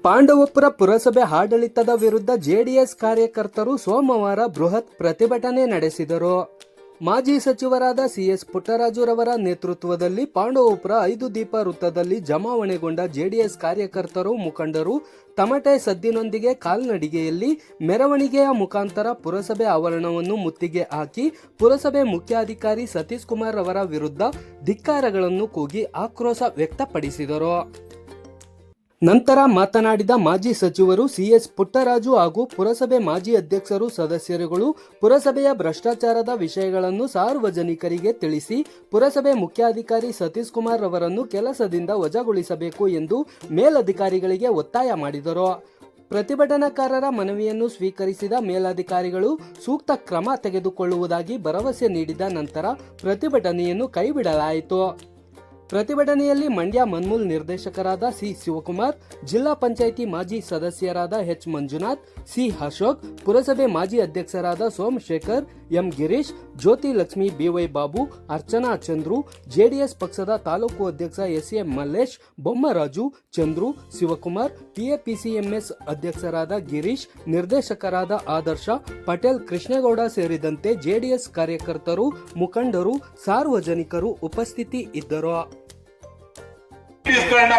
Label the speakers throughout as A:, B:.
A: ಪಾಂಡವಪುರ ಪುರಸಭೆ ಆಡಳಿತದ ವಿರುದ್ಧ ಜೆಡಿಎಸ್ ಕಾರ್ಯಕರ್ತರು ಸೋಮವಾರ ಬೃಹತ್ ಪ್ರತಿಭಟನೆ ನಡೆಸಿದರು. ಮಾಜಿ ಸಚಿವರಾದ ಸಿಎಸ್ ಪುಟ್ಟರಾಜುರವರ ನೇತೃತ್ವದಲ್ಲಿ ಪಾಂಡವಪುರ 5 ದೀಪ ವೃತ್ತದಲ್ಲಿ ಜಮಾವಣೆಗೊಂಡ ಜೆಡಿಎಸ್ ಕಾರ್ಯಕರ್ತರು ಮುಖಂಡರು ತಮಟೆ ಸದ್ದಿನೊಂದಿಗೆ ಕಾಲ್ನಡಿಗೆಯಲ್ಲಿ ಮೆರವಣಿಗೆಯ ಮುಖಾಂತರ ಪುರಸಭೆ ಆವರಣವನ್ನು ಮುತ್ತಿಗೆ ಹಾಕಿ ಪುರಸಭೆ ಮುಖ್ಯಾಧಿಕಾರಿ ಸತೀಶ್ ಕುಮಾರ್ ಅವರ ವಿರುದ್ಧ ಧಿಕ್ಕಾರಗಳನ್ನು ಕೂಗಿ ಆಕ್ರೋಶ ವ್ಯಕ್ತಪಡಿಸಿದರು. ನಂತರ ಮಾತನಾಡಿದ ಮಾಜಿ ಸಚಿವರು ಸಿಎಸ್ ಪುಟ್ಟರಾಜು ಹಾಗೂ ಪುರಸಭೆ ಮಾಜಿ ಅಧ್ಯಕ್ಷರು ಸದಸ್ಯರುಗಳು ಪುರಸಭೆಯ ಭ್ರಷ್ಟಾಚಾರದ ವಿಷಯಗಳನ್ನು ಸಾರ್ವಜನಿಕರಿಗೆ ತಿಳಿಸಿ ಪುರಸಭೆ ಮುಖ್ಯಾಧಿಕಾರಿ ಸತೀಶ್ ಕುಮಾರ್ ಅವರನ್ನು ಕೆಲಸದಿಂದ ವಜಾಗೊಳಿಸಬೇಕು ಎಂದು ಮೇಲಧಿಕಾರಿಗಳಿಗೆ ಒತ್ತಾಯ ಮಾಡಿದರು. ಪ್ರತಿಭಟನಾಕಾರರ ಮನವಿಯನ್ನು ಸ್ವೀಕರಿಸಿದ ಮೇಲಧಿಕಾರಿಗಳು ಸೂಕ್ತ ಕ್ರಮ ತೆಗೆದುಕೊಳ್ಳುವುದಾಗಿ ಭರವಸೆ ನೀಡಿದ ನಂತರ ಪ್ರತಿಭಟನೆಯನ್ನು ಕೈಬಿಡಲಾಯಿತು. ಪ್ರತಿಭಟನೆಯಲ್ಲಿ ಮಂಡ್ಯ ಮನ್ಮೂಲ್ ನಿರ್ದೇಶಕರಾದ ಸಿ ಶಿವಕುಮಾರ್, ಜಿಲ್ಲಾ ಪಂಚಾಯಿತಿ ಮಾಜಿ ಸದಸ್ಯರಾದ ಎಚ್ ಮಂಜುನಾಥ್, ಸಿ ಅಶೋಕ್, ಪುರಸಭೆ ಮಾಜಿ ಅಧ್ಯಕ್ಷರಾದ ಸೋಮಶೇಖರ್, ಎಂ ಗಿರೀಶ್, ಜ್ಯೋತಿ ಲಕ್ಷ್ಮಿ, ಬಿವೈ ಬಾಬು, ಅರ್ಚನಾ ಚಂದ್ರು, ಜೆಡಿಎಸ್ ಪಕ್ಷದ ತಾಲೂಕು ಅಧ್ಯಕ್ಷ ಎಸ್ ಎ ಮಲ್ಲೇಶ್, ಬೊಮ್ಮರಾಜು, ಚಂದ್ರು, ಶಿವಕುಮಾರ್, ಪಿಎಪಿಸಿಎಂಎಸ್ ಅಧ್ಯಕ್ಷರಾದ ಗಿರೀಶ್, ನಿರ್ದೇಶಕರಾದ ಆದರ್ಶ, ಪಟೇಲ್, ಕೃಷ್ಣೇಗೌಡ ಸೇರಿದಂತೆ ಜೆಡಿಎಸ್ ಕಾರ್ಯಕರ್ತರು, ಮುಖಂಡರು, ಸಾರ್ವಜನಿಕರು ಉಪಸ್ಥಿತಿ ಇದ್ದರು.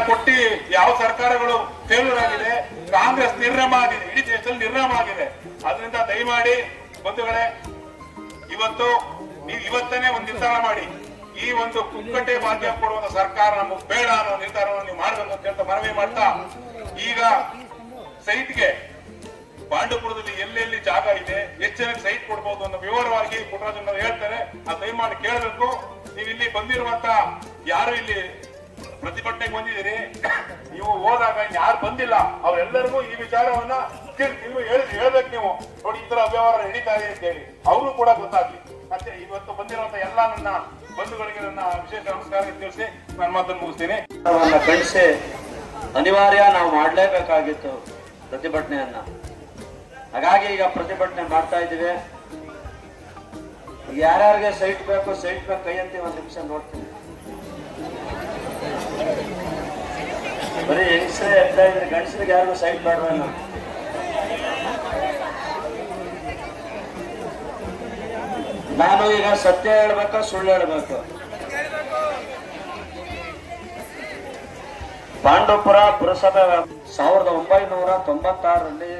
B: ಕೊಟ್ಟಿ ಯಾವ ಸರ್ಕಾರಗಳು ಫೇಲ್ಯೂರ್ ಆಗಿದೆ, ಕಾಂಗ್ರೆಸ್ ನಿರ್ನಾಮ ಆಗಿದೆ, ಇಡೀ ದೇಶದಲ್ಲಿ ನಿರ್ನಾಮ ಆಗಿದೆ. ಅದರಿಂದ ದಯಮಾಡಿ ಬಂಧುಗಳೇ, ನೀವು ಇವತ್ತನೇ ಒಂದು ನಿರ್ಧಾರ ಮಾಡಿ, ಈ ಒಂದು ಕುಕ್ಕಟ್ಟೆ ಭಾಗ್ಯ ಕೊಡುವ ಸರ್ಕಾರ ನಮಗೆ ಬೇಡ ಅನ್ನೋ ನಿರ್ಧಾರವನ್ನು ನೀವು ಮಾಡಬೇಕು ಅಂತ ಹೇಳ್ತಾ ಮನವಿ ಮಾಡ್ತಾ, ಈಗ ಸೈಟ್ಗೆ ಪಾಂಡವಪುರದಲ್ಲಿ ಎಲ್ಲೆಲ್ಲಿ ಜಾಗ ಇದೆ, ಎಷ್ಟು ಜನಕ್ಕೆ ಸೈಟ್ ಕೊಡಬಹುದು ಅನ್ನೋ ವಿವರವಾಗಿ ಪುಟ್ಟರಾಜು ಹೇಳ್ತಾರೆ. ಆ ದಯಮಾಡಿ ಕೇಳಬೇಕು. ನೀವು ಇಲ್ಲಿ ಬಂದಿರುವಂತ ಯಾರು ಇಲ್ಲಿ ಪ್ರತಿಭಟನೆಗೆ ಬಂದಿದ್ದೀರಿ, ನೀವು ಹೋದಾಗ ಯಾರು ಬಂದಿಲ್ಲ ಅವರೆಲ್ಲರಿಗೂ ಈ ವಿಚಾರವನ್ನ ಹೇಳ್ಬೇಕು. ನೀವು ನೋಡಿ, ಈ ತರ ಅವ್ಯವಹಾರ ನಡೀತಾ ಇದೆ ಅಂತ ಹೇಳಿ ಅವರು ಕೂಡ ಗೊತ್ತಾಗ್ಲಿ. ಮತ್ತೆ ಇವತ್ತು ಬಂದಿರುವಂತ ಎಲ್ಲ ನನ್ನ ಬಂಧುಗಳಿಗೆ ನನ್ನ ವಿಶೇಷ ನಮಸ್ಕಾರ ತಿಳಿಸಿ ನನ್ನ ಮಾತನ್ನು ಮುಗಿಸ್ತೀನಿ.
C: ಖಂಡಿಸಿ ಅನಿವಾರ್ಯ ನಾವು ಮಾಡಲೇಬೇಕಾಗಿತ್ತು ಪ್ರತಿಭಟನೆಯನ್ನ. ಹಾಗಾಗಿ ಈಗ ಪ್ರತಿಭಟನೆ ಮಾಡ್ತಾ ಇದ್ದೀವಿ. ಯಾರ್ಯಾರಿಗೆ ಸೈಟ್ ಬೇಕು ಕೈ ಅಂತ ಒಂದು ನಿಮಿಷ ನೋಡ್ತೀನಿ. ಬರೀ ಹೆಂಗಸರೇ ಹೇಳ್ತಾ ಇದ್ರೆ ಗಂಡಸರಿಗೆ ಯಾರಿಗೂ ಸೈಟ್ ಬೇಡವೇನು? ನಾನು ಈಗ ಸತ್ಯ ಹೇಳ್ಬೇಕು ಸುಳ್ಳು ಹೇಳ್ಬೇಕು? ಪಾಂಡವಪುರ ಪುರಸಭೆ 1996ರಲ್ಲಿ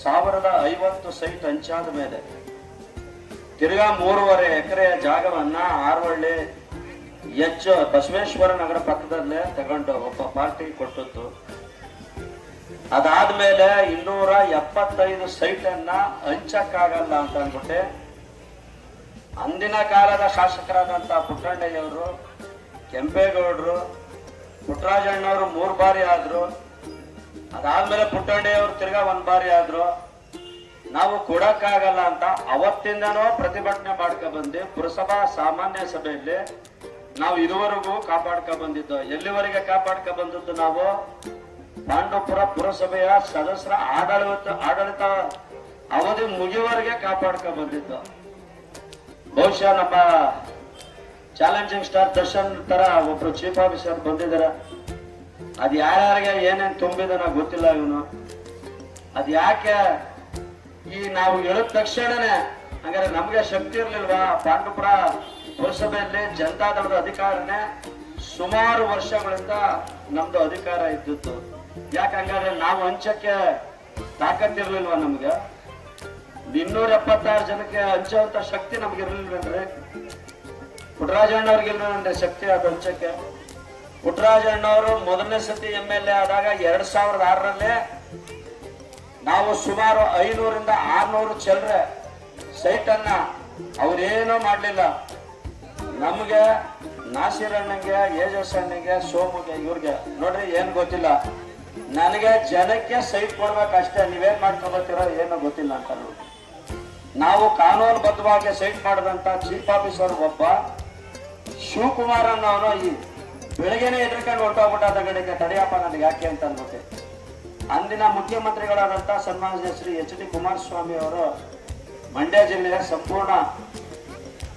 C: 1050 ಸೈಟ್ ಹಂಚಾದ ಮೇಲೆ ತಿರ್ಗಾ 3.5 ಎಕರೆ ಜಾಗವನ್ನ ಆರವಳ್ಳಿ ಬಸವೇಶ್ವರ ನಗರ ಪಕ್ಕದಲ್ಲೇ ತಗೊಂಡು ಒಬ್ಬ ಪಾರ್ಟಿ ಕೊಟ್ಟದ್ದು. ಅದಾದ್ಮೇಲೆ 275 ಸೈಟ್ ಅನ್ನ ಹಂಚಕ್ಕಾಗಲ್ಲ ಅಂತ ಅಂದ್ಬಿಟ್ಟೆ ಅಂದಿನ ಕಾಲದ ಶಾಸಕರಾದಂತ ಪುಟ್ಟಣ್ಣಯ್ಯವರು, ಕೆಂಪೇಗೌಡರು, ಪುಟ್ಟರಾಜಣ್ಣವರು 3 ಬಾರಿ ಆದ್ರು. ಅದಾದ್ಮೇಲೆ ಪುಟ್ಟಣ್ಣಯ್ಯವರು ತಿರ್ಗಾ 1 ಬಾರಿ ಆದ್ರು. ನಾವು ಕೊಡಕ್ಕಾಗಲ್ಲ ಅಂತ ಅವತ್ತಿಂದನೂ ಪ್ರತಿಭಟನೆ ಮಾಡ್ಕೊ ಬಂದು ಪುರಸಭಾ ಸಾಮಾನ್ಯ ಸಭೆಯಲ್ಲಿ ನಾವು ಇದುವರೆಗೂ ಕಾಪಾಡ್ಕೊ ಬಂದಿದ್ದು. ಎಲ್ಲಿವರೆಗೆ ಕಾಪಾಡ್ಕೊ ಬಂದದ್ದು? ನಾವು ಪಾಂಡವಪುರ ಪುರಸಭೆಯ ಸದಸ್ಯರ ಆಡಳಿತ ಅವಧಿ ಮುಗಿಯುವವರೆಗೆ ಕಾಪಾಡ್ಕೊ ಬಂದಿದ್ದು. ಬಹುಶಃ ನಮ್ಮ ಚಾಲೆಂಜಿಂಗ್ ಸ್ಟಾರ್ ದರ್ಶನ್ ತರ ಒಬ್ರು ಚೀಫ್ ಆಫೀಸರ್ ಬಂದಿದ್ದಾರೆ. ಅದ್ ಯಾರ್ಯಾರಿಗೆ ಏನೇನ್ ತುಂಬಿದನ ಗೊತ್ತಿಲ್ಲ ಇವನು. ಅದ್ ಯಾಕೆ ಈ ನಾವು ಹೇಳಿದ ತಕ್ಷಣನೇ ಹಂಗಾರೆ ನಮ್ಗೆ ಶಕ್ತಿ ಇರ್ಲಿಲ್ವಾ? ಪಾಂಡವಪುರ ಪುರಸಭೆಯಲ್ಲಿ ಜನತಾದಳದ ಅಧಿಕಾರನೇ ಸುಮಾರು ವರ್ಷಗಳಿಂದ ನಮ್ದು ಅಧಿಕಾರ ಇದ್ದದ್ದು. ಯಾಕೆ ಹಂಗಾದ್ರೆ ನಾವು ಹಂಚಕ್ಕೆ ತಾಕತ್ತಿರ್ಲಿಲ್ವಾ? ನಮ್ಗೆ 276 ಜನಕ್ಕೆ ಹಂಚುವಂತ ಶಕ್ತಿ ನಮ್ಗೆ ಇರ್ಲಿಲ್ವೇನ್ರಿ? ಪುಟ್ಟರಾಜಣ್ಣವ್ರಿಗೆ ಇಲ್ವೇನ್ರಿ ಶಕ್ತಿ ಅದು ಹಂಚಕ್ಕೆ? ಪುಟ್ಟರಾಜಣ್ಣವರು ಮೊದಲನೇ ಸತಿ MLA ಆದಾಗ 2006ರಲ್ಲಿ ನಾವು ಸುಮಾರು 500ರಿಂದ 600 ಚಿಲ್ಲರೆ ಸೈಟ್ ಅನ್ನ ಅವ್ರೇನೂ ಮಾಡ್ಲಿಲ್ಲ. ನಮ್ಗೆ ನಾಸೀರ್ ಅಣ್ಣಂಗೆ, ಏಜಸ್ ಅಣ್ಣಂಗೆ, ಸೋಮಗೆ, ಇವ್ರಿಗೆ ನೋಡ್ರಿ ಏನ್ ಗೊತ್ತಿಲ್ಲ. ನನಗೆ ಜನಕ್ಕೆ ಸೈಟ್ ಕೊಡ್ಬೇಕಷ್ಟೇ, ನೀವೇನ್ ಮಾಡ್ಕೊಬತ್ತೀರೋ ಏನೋ ಗೊತ್ತಿಲ್ಲ ಅಂತ. ನಾವು ಕಾನೂನುಬದ್ಧವಾಗಿ ಸೈಟ್ ಮಾಡಿದಂತ ಚೀಫ್ ಆಫೀಸರ್ ಒಬ್ಬ ಶಿವಕುಮಾರ್ ಅನ್ನೋನು ಈ ಬೆಳಗ್ಗೆನೆ ಎದ್ರಕೊಂಡು ಹೊರಟೋಗ್ಬಿಟ್ಟ ಕಡೆಗೆ ತಡೆಯಪ್ಪ ನನಗೆ ಯಾಕೆ ಅಂತ ಅಂದ್ಬಿಟ್ಟೆ. ಅಂದಿನ ಮುಖ್ಯಮಂತ್ರಿಗಳಾದಂತ ಸನ್ಮಾನ್ಯ ಶ್ರೀ ಎಚ್.ಡಿ. ಕುಮಾರಸ್ವಾಮಿ ಅವರು ಮಂಡ್ಯ ಜಿಲ್ಲೆಯ ಸಂಪೂರ್ಣ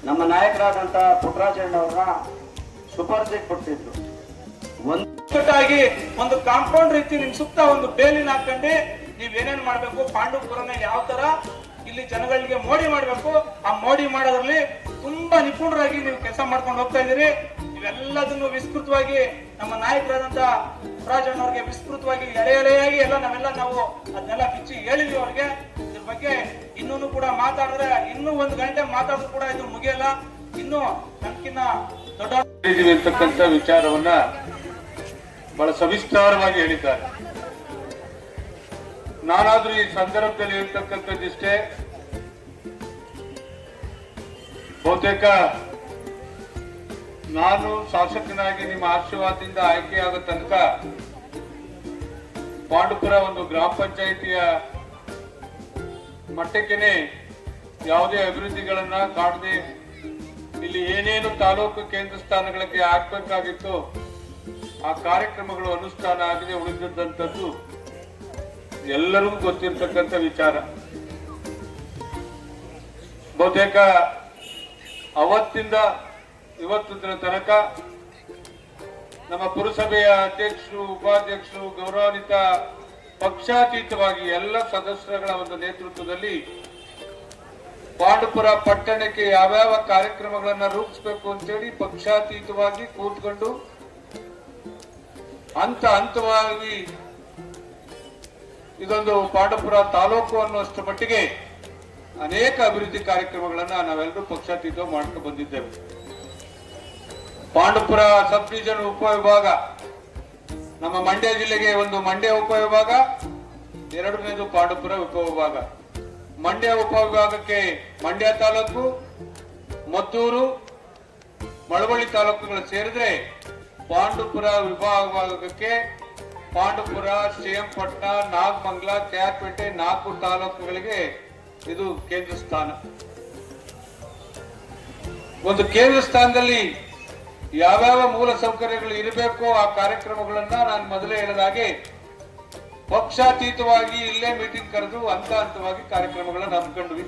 C: ನಮ್ಮ ನಾಯಕರಾದಂತ ಪುಟ್ಟರಾಜಣ್ಣವ್ರನ್ನ ಸುಪರ್ದಿಗೆ ಕೊಡ್ತಿದ್ರು.
D: ಒಟ್ಟಾಗಿ ಒಂದು ಕಾಂಪೌಂಡ್ ರೀತಿ ನಿಮ್ ಸುತ್ತ ಒಂದು ಬೇಲಿನ ಹಾಕೊಂಡು ನೀವ್ ಏನೇನ್ ಮಾಡ್ಬೇಕು, ಪಾಂಡವಪುರನ ಯಾವ ತರ ಇಲ್ಲಿ ಜನಗಳಿಗೆ ಮೋಡಿ ಮಾಡ್ಬೇಕು, ಆ ಮೋಡಿ ಮಾಡೋದ್ರಲ್ಲಿ ತುಂಬಾ ನಿಪುಣರಾಗಿ ನೀವು ಕೆಲಸ ಮಾಡ್ಕೊಂಡು ಹೋಗ್ತಾ ಇದೀರಿ. ಇವೆಲ್ಲದನ್ನು ವಿಸ್ತೃತವಾಗಿ ನಮ್ಮ ನಾಯಕರಾದಂತ ಪುಟ್ಟರಾಜಣ್ಣವ್ರಿಗೆ ವಿಸ್ತೃತವಾಗಿ ಎಳೆಯಾಗಿ ನಾವು ಅದನ್ನೆಲ್ಲ ಬಿಚ್ಚಿ ಹೇಳಿದ್ವಿ ಅವ್ರಿಗೆ. ಇದ್ರ ಬಗ್ಗೆ ಇನ್ನೂ ಕೂಡ ಮಾತಾಡಿದ್ರೆ ಇನ್ನೂ 1 ಗಂಟೆ ಮಾತಾಡಿದ್ರು ಕೂಡ ಇದು ಮುಗಿಯಲ್ಲ. ಇನ್ನು ನನ್ಕಿನ್ನ ದೊಡ್ಡ
E: ಅಂತಕ್ಕಂಥ ವಿಚಾರವನ್ನ ಬಹಳ ಸವಿಸ್ತಾರವಾಗಿ ಹೇಳಿದ್ದಾರೆ. ನಾನಾದ್ರೂ ಈ ಸಂದರ್ಭದಲ್ಲಿ ಹೇಳ್ತಕ್ಕಂಥದ್ದಿಷ್ಟೇ, ಬಹುತೇಕ ನಾನು ಶಾಸಕನಾಗಿ ನಿಮ್ಮ ಆಶೀರ್ವಾದದಿಂದ ಆಯ್ಕೆಯಾಗೋ ತನಕ ಪಾಂಡುಪುರ ಒಂದು ಗ್ರಾಮ ಪಂಚಾಯಿತಿಯ ಮಟ್ಟಕ್ಕೇನೆ ಯಾವುದೇ ಅಭಿವೃದ್ಧಿಗಳನ್ನ ಕಾಣದೆ ಇಲ್ಲಿ ಏನೇನು ತಾಲೂಕು ಕೇಂದ್ರ ಸ್ಥಾನಗಳಿಗೆ ಆಗ್ಬೇಕಾಗಿತ್ತು ಆ ಕಾರ್ಯಕ್ರಮಗಳು ಅನುಷ್ಠಾನ ಆಗದೆ ಉಳಿದಿದ್ದಂಥದ್ದು ಎಲ್ಲರಿಗೂ ಗೊತ್ತಿರ್ತಕ್ಕಂಥ ವಿಚಾರ. ಬಹುತೇಕ ಅವತ್ತಿಂದ ಇವತ್ತಿನ ತನಕ ನಮ್ಮ ಪುರಸಭೆಯ ಅಧ್ಯಕ್ಷರು, ಉಪಾಧ್ಯಕ್ಷರು, ಗೌರವಾನ್ವಿತ ಪಕ್ಷಾತೀತವಾಗಿ ಎಲ್ಲ ಸದಸ್ಯರುಗಳ ಒಂದು ನೇತೃತ್ವದಲ್ಲಿ ಪಾಂಡುಪುರ ಪಟ್ಟಣಕ್ಕೆ ಯಾವ್ಯಾವ ಕಾರ್ಯಕ್ರಮಗಳನ್ನ ರೂಪಿಸಬೇಕು ಅಂತೇಳಿ ಪಕ್ಷಾತೀತವಾಗಿ ಕೂತ್ಕೊಂಡು ಹಂತವಾಗಿ ಇದೊಂದು ಪಾಂಡುಪುರ ತಾಲೂಕು ಅನ್ನುವಷ್ಟು ಮಟ್ಟಿಗೆ ಅನೇಕ ಅಭಿವೃದ್ಧಿ ಕಾರ್ಯಕ್ರಮಗಳನ್ನ ನಾವೆಲ್ಲರೂ ಪಕ್ಷಾತೀತ ಮಾಡ್ಕೊಂಡು ಬಂದಿದ್ದೇವೆ. ಪಾಂಡುಪುರ ಸಬ್ ಡಿವಿಷನ್ ಉಪವಿಭಾಗ, ನಮ್ಮ ಮಂಡ್ಯ ಜಿಲ್ಲೆಗೆ ಒಂದು ಮಂಡ್ಯ ಉಪವಿಭಾಗ, ಎರಡನೇದು ಪಾಂಡುಪುರ ಉಪವಿಭಾಗ. ಮಂಡ್ಯ ಉಪವಿಭಾಗಕ್ಕೆ ಮಂಡ್ಯ ತಾಲೂಕು, ಮದ್ದೂರು, ಮಳವಳ್ಳಿ ತಾಲೂಕುಗಳು ಸೇರಿದ್ರೆ ಪಾಂಡುಪುರ ವಿಭಾಗಕ್ಕೆ ಪಾಂಡುಪುರ, ಶ್ರೀರಂಗಪಟ್ಟಣ, ನಾಗಮಂಗಲ, ಕ್ಯಾರ್ಪೇಟೆ 4 ತಾಲೂಕುಗಳಿಗೆ ಇದು ಕೇಂದ್ರ ಸ್ಥಾನ. ಒಂದು ಕೇಂದ್ರ ಸ್ಥಾನದಲ್ಲಿ ಯಾವ್ಯಾವ ಮೂಲ ಸೌಕರ್ಯಗಳು ಇರಬೇಕು ಆ ಕಾರ್ಯಕ್ರಮಗಳನ್ನ ನಾನು ಮೊದಲೇ ಹೇಳಿದಾಗೆ ಪಕ್ಷಾತೀತವಾಗಿ ಇಲ್ಲೇ ಮೀಟಿಂಗ್ ಕರೆದು ಹಂತವಾಗಿ ಕಾರ್ಯಕ್ರಮಗಳನ್ನ ಹಮ್ಮಿಕೊಂಡ್ವಿ.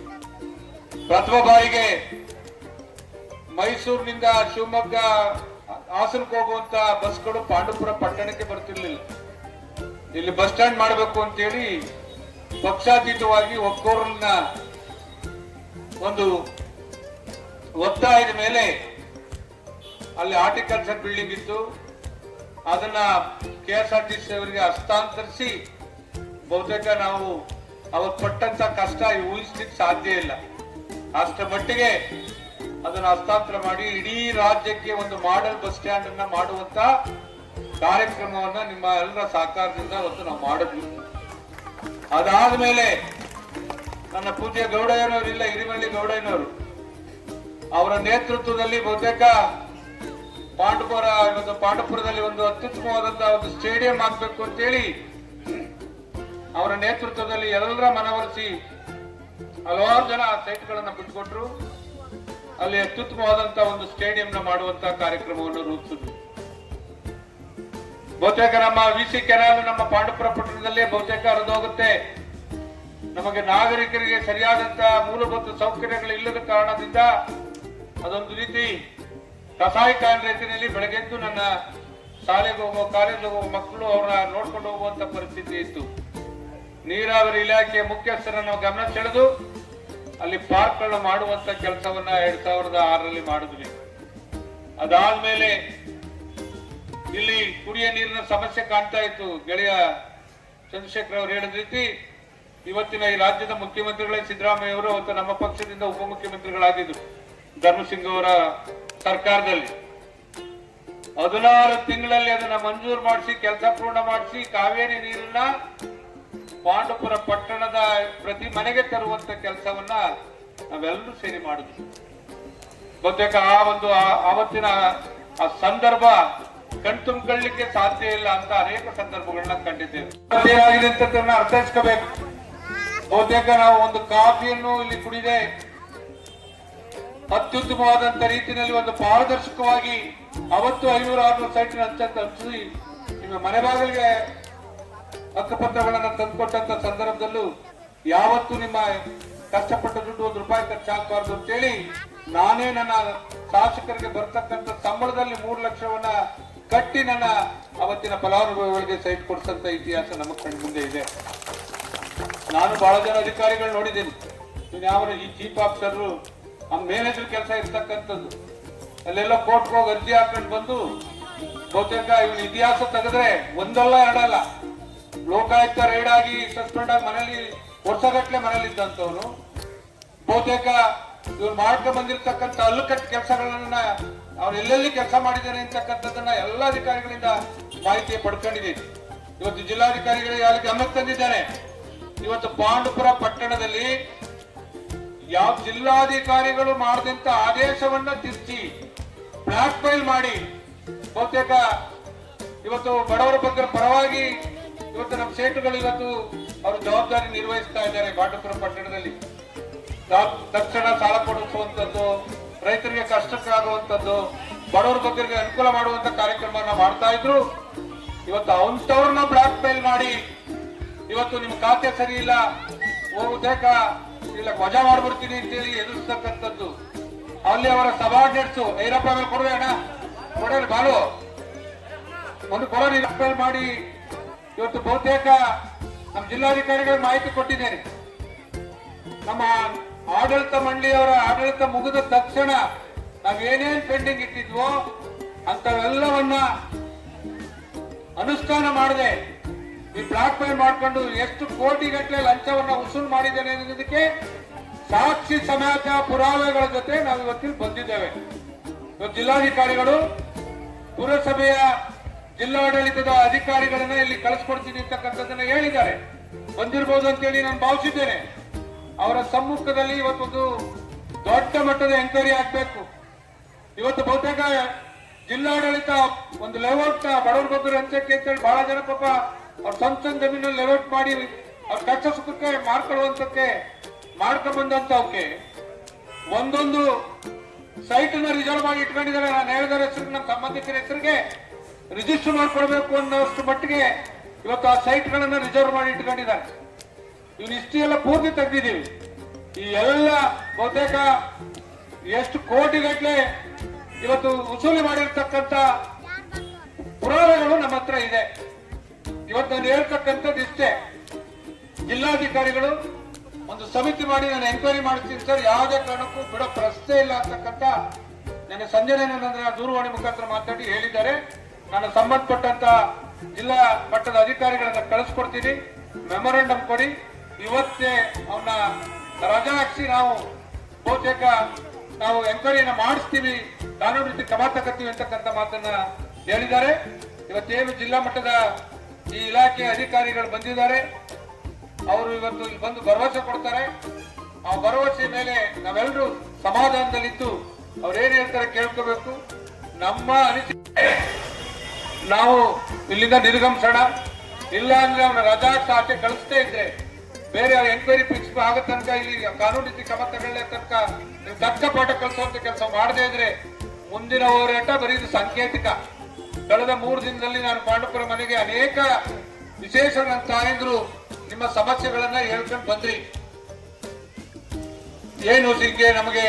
E: ಪ್ರಥಮ ಬಾರಿಗೆ ಮೈಸೂರಿನಿಂದ ಶಿವಮೊಗ್ಗ, ಹಾಸನಕ್ಕೆ ಹೋಗುವಂತ ಬಸ್ಗಳು ಪಾಂಡುಪುರ ಪಟ್ಟಣಕ್ಕೆ ಬರ್ತಿರ್ಲಿಲ್ಲ. ಇಲ್ಲಿ ಬಸ್ ಸ್ಟ್ಯಾಂಡ್ ಮಾಡಬೇಕು ಅಂತೇಳಿ ಪಕ್ಷಾತೀತವಾಗಿ ಒಕ್ಕೋರನ್ನ ಒಂದು ಒತ್ತಾಯದ ಮೇಲೆ ಅಲ್ಲಿ ಹಾರ್ಟಿಕಲ್ಚರ್ ಬಿಲ್ಡಿಂಗ್ ಇತ್ತು, ಅದನ್ನ KSRTC ಅವರಿಗೆ ಹಸ್ತಾಂತರಿಸಿ ಬಹುತೇಕ ನಾವು ಅವತ್ತು ಪಟ್ಟಂತ ಕಷ್ಟ ಊಹಿಸ್ಲಿಕ್ಕೆ ಸಾಧ್ಯ ಇಲ್ಲ. ಅಷ್ಟರ ಮಟ್ಟಿಗೆ ಅದನ್ನ ಹಸ್ತಾಂತರ ಮಾಡಿ ಇಡೀ ರಾಜ್ಯಕ್ಕೆ ಒಂದು ಮಾಡೆಲ್ ಬಸ್ ಸ್ಟ್ಯಾಂಡ್ ಅನ್ನ ಮಾಡುವಂತ ಕಾರ್ಯಕ್ರಮವನ್ನ ನಿಮ್ಮ ಎಲ್ಲರ ಸಹಕಾರದಿಂದ ಅವತ್ತು ನಾವು ಮಾಡಿದ್ವಿ. ಅದಾದ್ಮೇಲೆ ನನ್ನ ಪೂಜ್ಯ ಗೌಡಯ್ಯನವರು ಇಲ್ಲ, ಹಿರಿಮಳ್ಳಿ ಗೌಡಯ್ಯನವರು ಅವರ ನೇತೃತ್ವದಲ್ಲಿ ಬಹುತೇಕ ಪಾಂಡುಪುರದಲ್ಲಿ ಒಂದು ಅತ್ಯುತ್ತಮವಾದಂತಹ ಒಂದು ಸ್ಟೇಡಿಯಂ ಆಗ್ಬೇಕು ಅಂತೇಳಿ ಅವರ ನೇತೃತ್ವದಲ್ಲಿ ಎಲ್ಲರ ಮನವೊಲಿಸಿ ಹಲವಾರು ಜನ ಸೈಟ್ಗಳನ್ನ ಬಿಟ್ಟುಕೊಟ್ರು. ಅಲ್ಲಿ ಅತ್ಯುತ್ತಮವಾದಂತಹ ಒಂದು ಸ್ಟೇಡಿಯಂನ ಮಾಡುವಂತಹ ಕಾರ್ಯಕ್ರಮವನ್ನು ರೂಪಿಸಿದ್ರು. ಬಹುತೇಕ ನಮ್ಮ VC ಕೆನಾಲ್ ನಮ್ಮ ಪಾಂಡುಪುರ ಪಟ್ಟಣದಲ್ಲೇ ಬಹುತೇಕ ಹರಿದೋಗುತ್ತೆ. ನಮಗೆ ನಾಗರಿಕರಿಗೆ ಸರಿಯಾದಂತಹ ಮೂಲಭೂತ ಸೌಕರ್ಯಗಳು ಇಲ್ಲದ ಕಾರಣದಿಂದ ಅದೊಂದು ರೀತಿ ಕಸಾಯಿಖಾನೆ ರೀತಿಯಲ್ಲಿ ಬೆಳಗ್ಗೆದ್ದು ನನ್ನ ಶಾಲೆಗೆ ಹೋಗುವ, ಕಾಲೇಜಿಗೆ ಹೋಗುವ ಮಕ್ಕಳು ಅವರ ನೋಡ್ಕೊಂಡು ಹೋಗುವಂತ ಪರಿಸ್ಥಿತಿ ಇತ್ತು. ನೀರಾವರಿ ಇಲಾಖೆಯ ಮುಖ್ಯಸ್ಥರನ್ನು ಗಮನ ಸೆಳೆದು ಅಲ್ಲಿ ಪಾರ್ಕ್ಗಳನ್ನ ಮಾಡುವಂತ ಕೆಲಸವನ್ನ 2006ರಲ್ಲಿ ಮಾಡಿದ್ವಿ. ಅದಾದ್ಮೇಲೆ ಇಲ್ಲಿ ಕುಡಿಯ ನೀರಿನ ಸಮಸ್ಯೆ ಕಾಣ್ತಾ ಇತ್ತು. ಗೆಳೆಯ ಚಂದ್ರಶೇಖರ್ ಅವರು ಹೇಳಿದ ರೀತಿ ಇವತ್ತಿನ ಈ ರಾಜ್ಯದ ಮುಖ್ಯಮಂತ್ರಿಗಳೇ ಸಿದ್ದರಾಮಯ್ಯ ಅವರು ಅವತ್ತು ನಮ್ಮ ಪಕ್ಷದಿಂದ ಉಪಮುಖ್ಯಮಂತ್ರಿಗಳಾಗಿದ್ರು ಧರ್ಮಸಿಂಗ್ ಅವರ ಸರ್ಕಾರದಲ್ಲಿ 16 ತಿಂಗಳಲ್ಲಿ ಅದನ್ನ ಮಂಜೂರು ಮಾಡಿಸಿ ಕೆಲಸ ಪೂರ್ಣ ಮಾಡಿಸಿ ಕಾವೇರಿ ನೀರನ್ನ ಪಾಂಡುಪುರ ಪಟ್ಟಣದ ಪ್ರತಿ ಮನೆಗೆ ತರುವಂತ ಕೆಲಸವನ್ನ ನಾವೆಲ್ಲರೂ ಸೇರಿ ಮಾಡಿದ್ವಿ. ಬಹುತೇಕ ಆವತ್ತಿನ ಆ ಸಂದರ್ಭ ಕಣ್ತುಂಬಿಕೊಳ್ಳಲಿಕ್ಕೆ ಸಾಧ್ಯ ಇಲ್ಲ ಅಂತ ಅನೇಕ ಸಂದರ್ಭಗಳನ್ನ ಕಂಡಿದ್ದೇವೆ. ಏನಾಗಿದೆ ಅಂತ ಅರ್ಥೈಸ್ಕೋಬೇಕು. ಬಹುತೇಕ ನಾವು ಒಂದು ಕಾಫಿಯನ್ನು ಇಲ್ಲಿ ಕುಡಿದೆ ಅತ್ಯುತ್ತಮವಾದಂತ ರೀತಿಯಲ್ಲಿ ಒಂದು ಪಾರದರ್ಶಕವಾಗಿ ಅವತ್ತು 500-600 ಸೈಟ್ ಹಂಚಿ ನಿಮ್ಮ ಮನೆ ಬಾಗಿಲಿಗೆ ಹಕ್ಕುಪತ್ರಗಳನ್ನ ತಂದುಕೊಟ್ಟಂತ ಸಂದರ್ಭದಲ್ಲೂ ಯಾವತ್ತು ನಿಮ್ಮ ಕಷ್ಟಪಟ್ಟ ದುಡ್ಡು 1 ರೂಪಾಯಿ ಖರ್ಚಾಗಬಾರ್ದು ಅಂತೇಳಿ ನಾನೇ ನನ್ನ ಶಾಸಕರಿಗೆ ಬರ್ತಕ್ಕಂಥ ಸಂಬಳದಲ್ಲಿ 3 ಲಕ್ಷವನ್ನ ಕಟ್ಟಿ ನನ್ನ ಅವತ್ತಿನ ಫಲಾನುಭವಿಗಳಿಗೆ ಸೈಟ್ ಕೊಡಿಸಂತ ಇತಿಹಾಸ ನಮ್ಮ ಕಣ್ಣು ಮುಂದೆ ಇದೆ. ನಾನು ಬಹಳ ಜನ ಅಧಿಕಾರಿಗಳು ನೋಡಿದ್ದೀನಿ. ಯಾವ ಈ ಚೀಫ್ ಆಫೀಸರ್ ಮ್ಯಾನೇಜರ್ ಕೆಲಸ ಇರ್ತಕ್ಕಂಥದ್ದು, ಅಲ್ಲೆಲ್ಲ ಕೋರ್ಟ್ಗೆ ಹೋಗಿ ಅರ್ಜಿ ಹಾಕೊಂಡು ಬಂದು ಬಹುತೇಕ ಇವನ ಇತಿಹಾಸ ತೆಗೆದ್ರೆ ಒಂದಲ್ಲ ಎರಡಲ್ಲ ಲೋಕಾಯುಕ್ತ ರೈಡ್ ಆಗಿ ಸಸ್ಪೆಂಡ್ ಆಗಿ ಮನೇಲಿ ವರ್ಷಗಟ್ಟಲೆ ಮನೇಲಿ ಇದ್ದಂಥವನು. ಬಹುತೇಕ ಇವ್ರು ಮಾಡ್ಕೊಂಡು ಬಂದಿರತಕ್ಕಂಥ ಅಲ್ಲುಕಟ್ಟು ಕೆಲಸಗಳನ್ನ ಅವ್ರು ಎಲ್ಲೆಲ್ಲಿ ಕೆಲಸ ಮಾಡಿದ್ದಾನೆ ಅಂತಕ್ಕಂಥದ್ದನ್ನ ಎಲ್ಲ ಅಧಿಕಾರಿಗಳಿಂದ ಮಾಹಿತಿ ಪಡ್ಕೊಂಡಿದ್ದೀನಿ. ಇವತ್ತು ಜಿಲ್ಲಾಧಿಕಾರಿಗಳಿಗೆ ಯಾರು ಗಮನಕ್ಕೆ ತಂದಿದ್ದಾನೆ. ಇವತ್ತು ಪಾಂಡುಪುರ ಪಟ್ಟಣದಲ್ಲಿ ಯಾವ ಜಿಲ್ಲಾಧಿಕಾರಿಗಳು ಮಾಡಿದಂತ ಆದೇಶವನ್ನ ತಿರ್ಚಿ ಬ್ಲಾಕ್ ಮೇಲ್ ಮಾಡಿ ಬಹುತೇಕ ಇವತ್ತು ಬಡವರ ಬಗ್ಗೆ ಪರವಾಗಿ ಇವತ್ತು ನಮ್ಮ ಸೇಟುಗಳು ಇವತ್ತು ಅವರು ಜವಾಬ್ದಾರಿ ನಿರ್ವಹಿಸ್ತಾ ಇದ್ದಾರೆ. ಪಾಂಡುಪುರ ಪಟ್ಟಣದಲ್ಲಿ ತಕ್ಷಣ ಸಾಲ ಕೊಡಿಸುವಂತದ್ದು, ರೈತರಿಗೆ ಕಷ್ಟಕ್ಕಾಗುವಂತದ್ದು, ಬಡವರ ಬಗ್ಗೆ ಅನುಕೂಲ ಮಾಡುವಂತ ಕಾರ್ಯಕ್ರಮವನ್ನ ಮಾಡ್ತಾ ಇದ್ರು. ಇವತ್ತು ಅಂತವ್ರನ್ನ ಬ್ಲಾಕ್ ಮೇಲ್ ಮಾಡಿ ಇವತ್ತು ನಿಮ್ಮ ಖಾತೆ ಸರಿ ಇಲ್ಲ, ಬಹುತೇಕ ಇಲ್ಲ ವಜಾ ಮಾಡ್ಬಿಡ್ತೀನಿ ಅಂತೇಳಿ ಎದುರಿಸ್ತಕ್ಕಂಥದ್ದು. ಅಲ್ಲಿ ಅವರ ಸಬಾರ್ಡಿನೇಟ್ಸ್ ಐರಪ್ಪ ಮೇಲೆ ಕೊಡುವೆ ಅಣ್ಣ ಕೊಡೋರು ಬಾಲು ಒಂದು ಕೊಡೋ ಮೇಲ್ ಮಾಡಿ ಇವತ್ತು ಬಹುತೇಕ ನಮ್ಮ ಜಿಲ್ಲಾಧಿಕಾರಿಗಳು ಮಾಹಿತಿ ಕೊಟ್ಟಿದ್ದೇನೆ. ನಮ್ಮ ಆಡಳಿತ ಮಂಡಳಿಯವರ ಆಡಳಿತ ಮುಗಿದ ತಕ್ಷಣ ನಾವೇನೇನ್ ಪೆಂಡಿಂಗ್ ಇಟ್ಟಿದ್ವೋ ಅಂತವೆಲ್ಲವನ್ನ ಅನುಷ್ಠಾನ ಮಾಡದೆ ಈ ಬ್ಲಾಕ್ ಮೇಲ್ ಮಾಡ್ಕೊಂಡು ಎಷ್ಟು ಕೋಟಿಗಟ್ಟಲೆ ಲಂಚವನ್ನ ವಸೂಲು ಮಾಡಿದ್ದೇನೆ ಅನ್ನೋದಕ್ಕೆ ಸಾಕ್ಷಿ ಸಮೇತ ಪುರಾವೆಗಳ ಜೊತೆ ನಾವು ಇವತ್ತಿಗೆ ಬಂದಿದ್ದೇವೆ. ಇವತ್ತು ಜಿಲ್ಲಾಧಿಕಾರಿಗಳು ಪುರಸಭೆಯ ಜಿಲ್ಲಾಡಳಿತದ ಅಧಿಕಾರಿಗಳನ್ನ ಇಲ್ಲಿ ಕಳಿಸ್ಕೊಡ್ತೀನಿ ಅಂತಕ್ಕಂಥದ್ದನ್ನ ಹೇಳಿದ್ದಾರೆ. ಬಂದಿರಬಹುದು ಅಂತೇಳಿ ನಾನು ಭಾವಿಸಿದ್ದೇನೆ. ಅವರ ಸಮ್ಮುಖದಲ್ಲಿ ಇವತ್ತೊಂದು ದೊಡ್ಡ ಮಟ್ಟದ ಎಂಕ್ವೈರಿ ಆಗ್ಬೇಕು. ಇವತ್ತು ಬಹುತೇಕ ಜಿಲ್ಲಾಡಳಿತ ಒಂದು ಲೇಔಟ್ ಬಡವರ ಬಗ್ಗೆ ಹಂಚಕ್ಕೆ ಅಂತೇಳಿ ಬಹಳ ಜನ ಪಾಪ ಅವ್ರ ಸ್ವಂತ ಜಮೀನಲ್ಲಿ ಲೇಔಟ್ ಮಾಡಿ ಅವ್ರ ಕಷ್ಟ ಸುಖಕ್ಕೆ ಮಾರ್ಕೊಳ್ಳುವಂತಕ್ಕೆ ಮಾಡ್ಕೊಂಡ್ ಬಂದಂತವಕ್ಕೆ ಒಂದೊಂದು ಸೈಟ್ ನ ರಿಸರ್ವ್ ಮಾಡಿ ಇಟ್ಕೊಂಡಿದ್ದಾರೆ. ನಾನು ಹೇಳಿದರ ಹೆಸರಿಗೆ ನಮ್ಮ ಸಂಬಂಧಿಕರ ಹೆಸರಿಗೆ ರಿಜಿಸ್ಟರ್ ಮಾಡ್ಕೊಳ್ಬೇಕು ಅನ್ನೋಷ್ಟು ಮಟ್ಟಿಗೆ ಇವತ್ತು ಆ ಸೈಟ್ ಗಳನ್ನ ರಿಸರ್ವ್ ಮಾಡಿ ಇಟ್ಕೊಂಡಿದ್ದಾರೆ. ಇವ್ನು ಇಷ್ಟು ಎಲ್ಲ ಪೂರ್ತಿ ತೆಗೆದಿದ್ದೀವಿ. ಈ ಎಲ್ಲ ಬಹುತೇಕ ಎಷ್ಟು ಕೋಟಿಗಟ್ಟಲೆ ಇವತ್ತು ವಸೂಲಿ ಮಾಡಿರ್ತಕ್ಕಂಥ ಪುರಾವೆಗಳು ನಮ್ಮ ಹತ್ರ ಇದೆ. ಇವತ್ತು ನಾನು ಹೇಳ್ತಕ್ಕಂಥದ್ದು ಇಷ್ಟೇ, ಜಿಲ್ಲಾಧಿಕಾರಿಗಳು ಒಂದು ಸಮಿತಿ ಮಾಡಿ ನಾನು ಎಂಕ್ವೈರಿ ಮಾಡ್ತೀನಿ ಸರ್, ಯಾವುದೇ ಕಾರಣಕ್ಕೂ ಬಿಡೋ ಪ್ರಶ್ನೆ ಇಲ್ಲ ಅಂತಕ್ಕಂಥ ನನ್ನ ಸಂಜೆ ದೂರವಾಣಿ ಮುಖಾಂತರ ಮಾತಾಡಿ ಹೇಳಿದ್ದಾರೆ. ನಾನು ಸಂಬಂಧಪಟ್ಟಂತ ಜಿಲ್ಲಾ ಮಟ್ಟದ ಅಧಿಕಾರಿಗಳನ್ನ ಕಳಿಸ್ಕೊಡ್ತೀನಿ, ಮೆಮೊರಂಡಮ್ ಕೊಡಿ, ಇವತ್ತೇ ಅವನ್ನ ರಜಾ ಹಾಕಿಸಿ ನಾವು ಬಹುತೇಕ ನಾವು ಎಂಕ್ವೈರಿನ ಮಾಡಿಸ್ತೀವಿ, ಕಾನೂನು ರೀತಿ ಕ್ರಮ ತಗೋತೀವಿ ಅಂತಕ್ಕಂಥ ಮಾತನ್ನ ಹೇಳಿದ್ದಾರೆ. ಇವತ್ತೇನು ಜಿಲ್ಲಾ ಮಟ್ಟದ ಈ ಇಲಾಖೆ ಅಧಿಕಾರಿಗಳು ಬಂದಿದ್ದಾರೆ, ಅವರು ಇವತ್ತು ಇಲ್ಲಿ ಬಂದು ಭರವಸೆ ಕೊಡ್ತಾರೆ. ಆ ಭರವಸೆ ಮೇಲೆ ನಾವೆಲ್ಲರೂ ಸಮಾಧಾನದಲ್ಲಿದ್ದು ಅವ್ರೇನ್ ಹೇಳ್ತಾರೆ ಕೇಳ್ಕೋಬೇಕು. ನಮ್ಮ ಅನಿಸಿಕೆ ನಾವು ಇಲ್ಲಿಂದ ನಿರ್ಗಮಿಸೋಣ, ಇಲ್ಲ ಅಂದ್ರೆ ಅವನ ರಜಾ ಆಚೆ ಕಳಿಸ್ತೇ ಇದ್ರೆ ಬೇರೆ ಎಂಕ್ವೈರಿ ಫಿಕ್ಸ್ ಆಗೋ ತನಕ ಇಲ್ಲಿ ಕಾನೂನು ರೀತಿ ಕ್ರಮ ತಗೊಳ್ಳೆ ತನಕ ತಕ್ಕ ಪಾಠ ಕಳಿಸುವಂತ ಕೆಲಸ ಮಾಡದೇ ಇದ್ರೆ ಮುಂದಿನ ಹೋರಾಟ ಬರೀ ಇದು ಸಾಂಕೇತಿಕ. ಕಳೆದ 3 ದಿನದಲ್ಲಿ ನಾನು ಪಾಂಡುಪುರ ಮನೆಗೆ ಅನೇಕ ವಿಶೇಷ ನನ್ನ ತಾಯಂದ್ರು ನಿಮ್ಮ ಸಮಸ್ಯೆಗಳನ್ನ ಹೇಳ್ಕೊಂಡು ಬಂದ್ರಿ. ಏನು ಹೀಗೆ ನಮಗೆ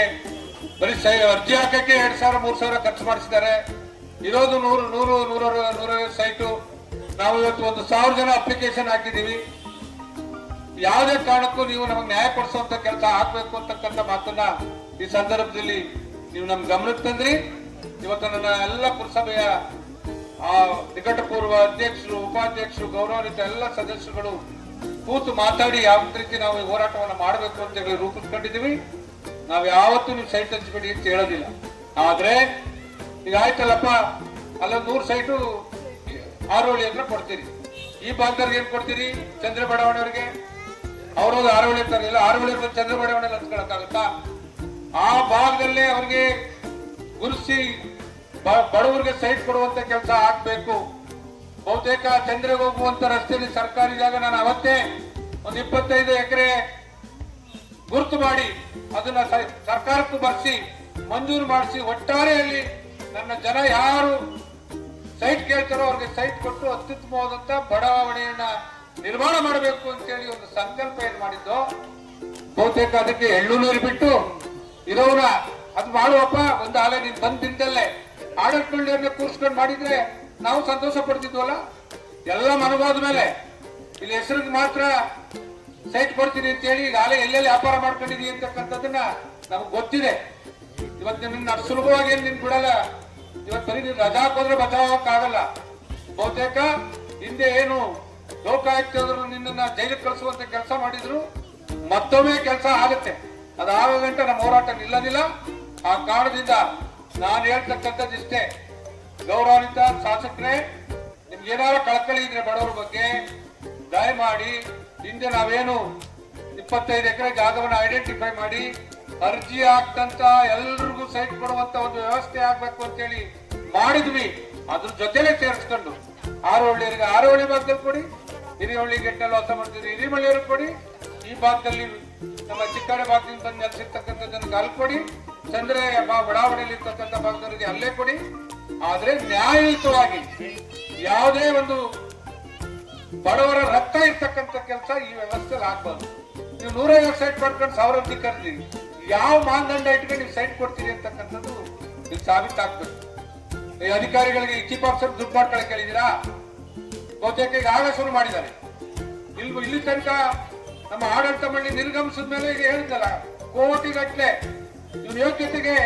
E: ಬರೀ ಅರ್ಜಿ ಹಾಕಕ್ಕೆ 2,000-3,000 ಖರ್ಚು ಮಾಡಿಸಿದ್ದಾರೆ. ಇರೋದು 100-150 ಸೈಟು. ನಾವು ಇವತ್ತು 1,000 ಜನ ಅಪ್ಲಿಕೇಶನ್ ಹಾಕಿದ್ದೀವಿ. ಯಾವುದೇ ಕಾರಣಕ್ಕೂ ನೀವು ನಮಗೆ ನ್ಯಾಯ ಕೊಡಿಸುವಂತ ಕೆಲಸ ಆಗ್ಬೇಕು ಅಂತಕ್ಕಂಥ ಮಾತನ್ನ ಈ ಸಂದರ್ಭದಲ್ಲಿ ನೀವು ನಮ್ ಗಮನಕ್ಕೆ ತಂದ್ರಿ. ಇವತ್ತು ನನ್ನ ಎಲ್ಲ ಪುರಸಭೆಯ ನಿಕಟಪೂರ್ವ ಅಧ್ಯಕ್ಷರು, ಉಪಾಧ್ಯಕ್ಷರು, ಗೌರವಾನ್ವಿತ ಎಲ್ಲ ಸದಸ್ಯರುಗಳು ಕೂತು ಮಾತಾಡಿ ಯಾವ ರೀತಿ ನಾವು ಹೋರಾಟವನ್ನು ಮಾಡಬೇಕು ಅಂತ ಹೇಳಿ ರೂಪಿಸ್ಕೊಂಡಿದ್ದೀವಿ. ನಾವು ಯಾವತ್ತೂ ನೀವು ಸೈಟ್ ಹಂಚ್ಬಿಡಿ ಅಂತ ಹೇಳೋದಿಲ್ಲ. ಆದ್ರೆ ಈಗ ಆಯ್ತಲ್ಲಪ್ಪ, ಅಲ್ಲೊಂದು 100 ಸೈಟು ಆರೋಳಿ ಹತ್ರ ಕೊಡ್ತೀರಿ, ಈ ಭಾಗದವ್ರಿಗೆ ಏನ್ ಕೊಡ್ತೀರಿ? ಚಂದ್ರ ಬಡಾವಣೆಯವರಿಗೆ ಅವ್ರದ್ದು ಆರೋಳಿ ಇರ್ತಾರಿಲ್ಲ, ಆರೋಳಿ ಚಂದ್ರ ಬಡಾವಣೆ ಹಂಚ್ಕೊಳಕ್ಕಾಗತ್ತಾ? ಆ ಭಾಗದಲ್ಲೇ ಅವ್ರಿಗೆ ಗುರುಸಿ ಬಡವರಿಗೆ ಸೈಟ್ ಕೊಡುವಂತ ಕೆಲಸ ಆಗ್ಬೇಕು. ಬಹುತೇಕ ಚಂದ್ರಿಗೆ ಹೋಗುವಂತ ರಸ್ತೆಯಲ್ಲಿ ಸರ್ಕಾರಿ ಜಾಗ ನಾನು ಅವತ್ತೇ ಒಂದು 25 ಎಕರೆ ಗುರುತು ಮಾಡಿ ಅದನ್ನ ಸರ್ಕಾರಕ್ಕೂ ಬರ್ಸಿ ಮಂಜೂರು ಮಾಡಿಸಿ ಒಟ್ಟಾರೆಯಲ್ಲಿ ನನ್ನ ಜನ ಯಾರು ಸೈಟ್ ಕೇಳ್ತಾರೋ ಅವ್ರಿಗೆ ಸೈಟ್ ಕೊಟ್ಟು ಅತ್ಯುತ್ತಮವಾದಂತ ಬಡಾವಣೆಯನ್ನ ನಿರ್ಮಾಣ ಮಾಡಬೇಕು ಅಂತೇಳಿ ಒಂದು ಸಂಕಲ್ಪ ಏನ್ ಮಾಡಿದ್ದು. ಬಹುತೇಕ ಅದಕ್ಕೆ ಎಳ್ಳು ನೀರು ಬಿಟ್ಟು ಇರೋನ ಅದು ಮಾಡುವಪ್ಪ, ಒಂದು ಆಲೆ ನೀನ್ ಬಂದ್ ದಿನದಲ್ಲೇ ಆಡಳಿತ ಮಂಡಳಿಯನ್ನ ಕೂರಿಸ್ಕೊಂಡು ಮಾಡಿದ್ರೆ ನಾವು ಸಂತೋಷ ಪಡ್ತಿದ್ವಲ್ಲ. ಎಲ್ಲ ಮನಗೋದ ಮೇಲೆ ಇಲ್ಲಿ ಹೆಸರಿಗೆ ಮಾತ್ರ ಸೈಟ್ ಕೊಡ್ತೀನಿ ಅಂತ ಹೇಳಿ ಈಗಾಗಲೇ ಎಲ್ಲೆಲ್ಲಿ ವ್ಯಾಪಾರ ಮಾಡ್ಕೊಂಡಿದೀವಿ ಅಂತಕ್ಕಂಥದ್ದನ್ನ ನಮ್ಗೆ ಗೊತ್ತಿದೆ. ಇವತ್ತು ನಿನ್ನ ಅಷ್ಟು ಸುಲಭವಾಗಿ ಏನು ನಿನ್ ಬಿಡಲ್ಲ. ಇವತ್ತು ಬರೀ ನೀನು ರಜಾ ಹಾಕೋದ್ರೆ ಬಚಾವಕ್ಕಾಗಲ್ಲ. ಬಹುತೇಕ ಹಿಂದೆ ಏನು ಲೋಕಾಯುಕ್ತರು ನಿನ್ನನ್ನ ಜೈಲಿಗೆ ಕಳಿಸುವಂತ ಕೆಲಸ ಮಾಡಿದ್ರು, ಮತ್ತೊಮ್ಮೆ ಕೆಲಸ ಆಗುತ್ತೆ. ಅದಾವ ಗಂಟೆ ನಮ್ಮ ಹೋರಾಟ ನಿಲ್ಲದಿಲ್ಲ. ಆ ಕಾರಣದಿಂದ ನಾನು ಹೇಳ್ತಕ್ಕಂಥದ್ದು ಇಷ್ಟೇ, ಗೌರವಾನ್ವಿತ ಶಾಸಕರೇ, ನಿಮ್ಗೆ ಏನಾದ್ರು ಕಳಕಳಿ ಇದ್ರೆ ಬಡವರ ಬಗ್ಗೆ ದಯಮಾಡಿ ಹಿಂದೆ ನಾವೇನು 25 ಎಕರೆ ಜಾಗವನ್ನು ಐಡೆಂಟಿಫೈ ಮಾಡಿ ಅರ್ಜಿ ಹಾಕ್ತಂತ ಎಲ್ರಿಗೂ ಸೈಟ್ ಕೊಡುವಂತ ಒಂದು ವ್ಯವಸ್ಥೆ ಆಗ್ಬೇಕು ಅಂತ ಹೇಳಿ ಮಾಡಿದ್ವಿ. ಅದ್ರ ಜೊತೆಲೆ ಸೇರಿಸ್ಕೊಂಡು ಆರೋಹಳ್ಳಿಯರಿಗೆ ಆರೋಹಳ್ಳಿ ಭಾಗದಲ್ಲಿ ಕೊಡಿ, ಹಿರಿಹಳ್ಳಿ ಗೆಟ್ಟಲ್ಲಿ ವಾಸ ಮಾಡ್ತಿದ್ರು ಹಿರಿಮಳ್ಳಿಯವ್ರಿಗೆ ಕೊಡಿ, ಈ ಭಾಗದಲ್ಲಿ ನಮ್ಮ ಚಿಕ್ಕಾಡೆ ಭಾಗದಿಂದ ಬಂದು ನೆಲೆಸಿರ್ತಕ್ಕಂಥದ್ದನ್ನು ಅಲ್ಲಿ ಕೊಡಿ, ಚಂದ್ರ ಬಡಾವಣೆಯಲ್ಲಿ ಇರ್ತಕ್ಕಂಥ ಭಾಗದವರಿಗೆ ಅಲ್ಲೇ ಕೊಡಿ. ಆದ್ರೆ ನ್ಯಾಯಯುತವಾಗಿ ಯಾವುದೇ ಒಂದು ಬಡವರ ರಕ್ತ ಇರ್ತಕ್ಕಂಥ ಕೆಲಸ ಈ ವ್ಯವಸ್ಥೆಯಲ್ಲಿ ಆಗ್ಬಾರ್ದು. ನೀವು 150 ಸೈಟ್ ಮಾಡ್ಕೊಂಡು 1000 ಅರ್ಜಿ ಕರೆದಿರಿ, ಯಾವ ಮಾನದಂಡ ಇಟ್ಕೊಂಡು ನೀವು ಸೈಟ್ ಕೊಡ್ತೀರಿ ಅಂತಕ್ಕಂಥದ್ದು ನೀವು ಸಾಬೀತಾಗ್ಬೇಕು. ಈ ಅಧಿಕಾರಿಗಳಿಗೆ ಚೀಫ್ ಆಫೀಸರ್ ದುಡ್ಡು ಮಾಡ್ಕೊಳಕ್ ಹೇಳಿದೀರಾ? ಬಹುತೇಕ ಈಗ ಆಗ ಶುರು ಮಾಡಿದ್ದಾರೆ. ಇಲ್ಲಿ ತನಕ ನಮ್ಮ ಆಡಳಿತ ಮಂಡಳಿ ನಿರ್ಗಮಿಸಿದ ಮೇಲೆ ಈಗ ಹೇಳಿದ್ದಲ್ಲ, ಕೋಟಿಗಟ್ಟಲೆ ಇವ್ನ ಯೋಗ್ಯತೆಗೆ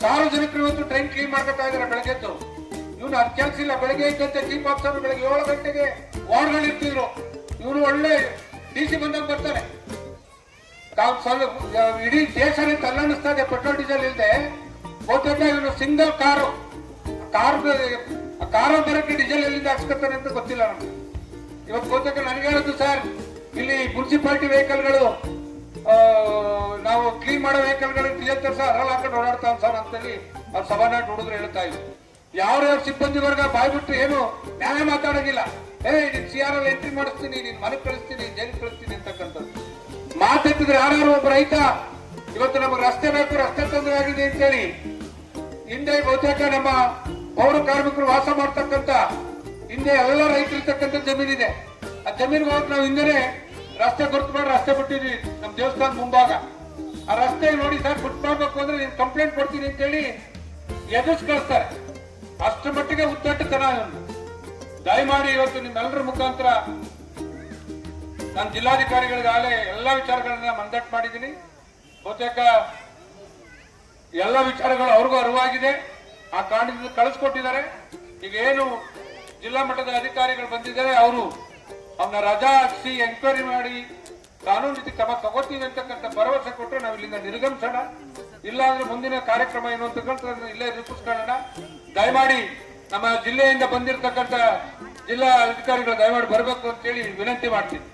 E: ಸಾರ್ವಜನಿಕರು ಇವತ್ತು ಟ್ರೈನ್ ಕ್ಲೀನ್ ಮಾಡ್ಕೊತಾ ಇದಾರೆ ಬೆಳಗ್ಗೆದ್ದು. ಇವನು ಅದ್ ಕೆಲಸ ಇಲ್ಲ. ಬೆಳಗ್ಗೆ ಇದ್ದಂತೆ ಚೀಫ್ ಆಫೀಸರ್ ಬೆಳಗ್ಗೆ 7 ಗಂಟೆಗೆ ವಾರ್ಡ್ಗಳು ಇರ್ತಿದ್ರು. ಇವನು ಒಳ್ಳೆ DC ಬಂದಾಗ ಬರ್ತಾರೆ. ಇಡೀ ದೇಶನೇ ತಲ್ಲಣಿಸ್ತಾ ಇದೆ ಪೆಟ್ರೋಲ್ ಡೀಸೆಲ್ ಇಲ್ಲದೆ. ಬಹುತೇಕ ಇವನು ಸಿಂಗಲ್ ಕಾರು ಬರಕ್ಕೆ ಡೀಸೆಲ್ ಎಲ್ಲಿಂದ ಹಾಕ್ಸ್ಕೊತಾನೆ ಅಂತ ಗೊತ್ತಿಲ್ಲ ನಮ್ಗೆ. ಇವತ್ತು ಬಹುತೇಕ ನನಗೆ ಹೇಳುದು, ಸರ್ ಇಲ್ಲಿ ಮುನ್ಸಿಪಾಲಿಟಿ ವೆಹಿಕಲ್ಗಳು ನಾವು ಕ್ಲೀನ್ ಮಾಡೋ ವೆಹಿಕಲ್ಗಳು ಡೀಸೆಲ್ ತರ್ಸ ಅರಲ್ಲಿ ಹಾಕೊಂಡು ಓಡಾಡ್ತಾವ ಸರ್ ಅಂತೇಳಿ ಅವ್ರು ಸಭಾನಾಟ ಹುಡುಗರು ಹೇಳ್ತಾ ಇದ್ರು. ಯಾವ್ಯಾವ ಸಿಬ್ಬಂದಿ ವರ್ಗ ಬಾಯ್ಬಿಟ್ಟು ಏನು ನ್ಯಾಯ ಮಾತಾಡೋದಿಲ್ಲ. ನೀನ್ CRL ಎಂಟ್ರಿ ಮಾಡಿಸ್ತೀನಿ, ನೀನ್ ಮನೆಗೆ ಕಳಿಸ್ತೀನಿ, ಜೈಲಿಗೆ ಕಳಿಸ್ತೀನಿ ಅಂತಕ್ಕಂಥದ್ದು ಮಾತೆತ್ತಿದ್ರೆ ಯಾರು ಒಬ್ಬ ರೈತ ಇವತ್ತು ನಮಗೆ ರಸ್ತೆ ಬೇಕು, ರಸ್ತೆ ತೊಂದರೆ ಆಗಿದೆ ಅಂತೇಳಿ ಹಿಂದೆ ಬಹುತೇಕ ನಮ್ಮ ಪೌರ ಕಾರ್ಮಿಕರು ವಾಸ ಮಾಡ್ತಕ್ಕಂಥ ಹಿಂದೆ ಎಲ್ಲ ರೈತರು ಇರ್ತಕ್ಕಂಥ ಜಮೀನಿದೆ. ಆ ಜಮೀನಿಗೆ ಹೋಗಿ ನಾವು ಹಿಂದೆ ರಸ್ತೆ ಗುರುತು ಮಾಡಿ ರಸ್ತೆ ಬಿಟ್ಟಿದ್ವಿ ನಮ್ಮ ದೇವಸ್ಥಾನ ಮುಂಭಾಗ. ಆ ರಸ್ತೆ ನೋಡಿ ಸರ್ ಗುರ್ತು ಮಾಡ್ಬೇಕು ಅಂದ್ರೆ ನೀನ್ ಕಂಪ್ಲೇಂಟ್ ಕೊಡ್ತೀನಿ ಅಂತೇಳಿ ಎದುರಿಸಿ ಕಳಿಸ್ತಾರೆ. ಅಷ್ಟರ ಮಟ್ಟಿಗೆ ಉದ್ದಟ್ಟತನ ಇವನು. ದಯಮಾಡಿ ಇವತ್ತು ನಿಮ್ಮೆಲ್ಲರ ಮುಖಾಂತರ ನಾನು ಜಿಲ್ಲಾಧಿಕಾರಿಗಳಿಗಾಗಲೇ ಎಲ್ಲಾ ವಿಚಾರಗಳನ್ನ ಮಂದಟ್ ಮಾಡಿದ್ದೀನಿ. ಬಹುತೇಕ ಎಲ್ಲ ವಿಚಾರಗಳು ಅವ್ರಿಗೂ ಅರಿವಾಗಿದೆ. ಆ ಕಾರಣದಿಂದ ಕಳಿಸ್ಕೊಟ್ಟಿದ್ದಾರೆ. ಈಗ ಏನು ಜಿಲ್ಲಾ ಮಟ್ಟದ ಅಧಿಕಾರಿಗಳು ಬಂದಿದ್ದಾರೆ, ಅವರು ಅವನ್ನ ರಜಾ ಹಾಕಿಸಿ ಎಂಕ್ವೈರಿ ಮಾಡಿ ಕಾನೂನು ರೀತಿ ಕ್ರಮ ತಗೋತೀವಿ ಅಂತಕ್ಕಂಥ ಭರವಸೆ ಕೊಟ್ಟರೆ ನಾವು ಇಲ್ಲಿಂದ ನಿರ್ಗಮಿಸೋಣ. ಇಲ್ಲ ಅಂದ್ರೆ ಮುಂದಿನ ಕಾರ್ಯಕ್ರಮ ಏನು ಅಂತ ಇಲ್ಲೇ ರೂಪಿಸ್ಕೊಳ್ಳೋಣ. ದಯಮಾಡಿ ನಮ್ಮ ಜಿಲ್ಲೆಯಿಂದ ಬಂದಿರತಕ್ಕಂಥ ಜಿಲ್ಲಾ ಅಧಿಕಾರಿಗಳು ದಯಮಾಡಿ ಬರಬೇಕು ಅಂತ ಹೇಳಿ ವಿನಂತಿ ಮಾಡ್ತೀನಿ.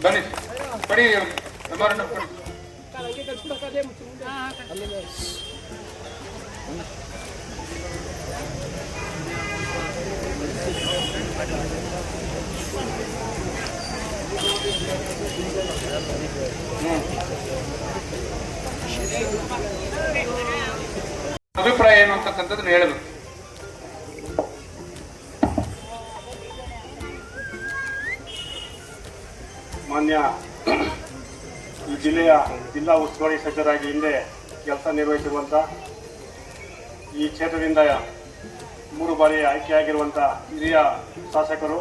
E: ಬನ್ನಿ ಬಡಿ ಅಭಿಪ್ರಾಯ ಏನು ಅಂತಕ್ಕಂಥದ್ದನ್ನ ಹೇಳಬೇಕು.
F: ಮಾನ್ಯ ಈ ಜಿಲ್ಲೆಯ ಜಿಲ್ಲಾ ಉಸ್ತುವಾರಿ ಸಚಿವರಾಗಿ ಹಿಂದೆ ಕೆಲಸ ನಿರ್ವಹಿಸಿರುವಂಥ, ಈ ಕ್ಷೇತ್ರದಿಂದ 3 ಬಾರಿ ಆಯ್ಕೆಯಾಗಿರುವಂಥ ಹಿರಿಯ ಶಾಸಕರು,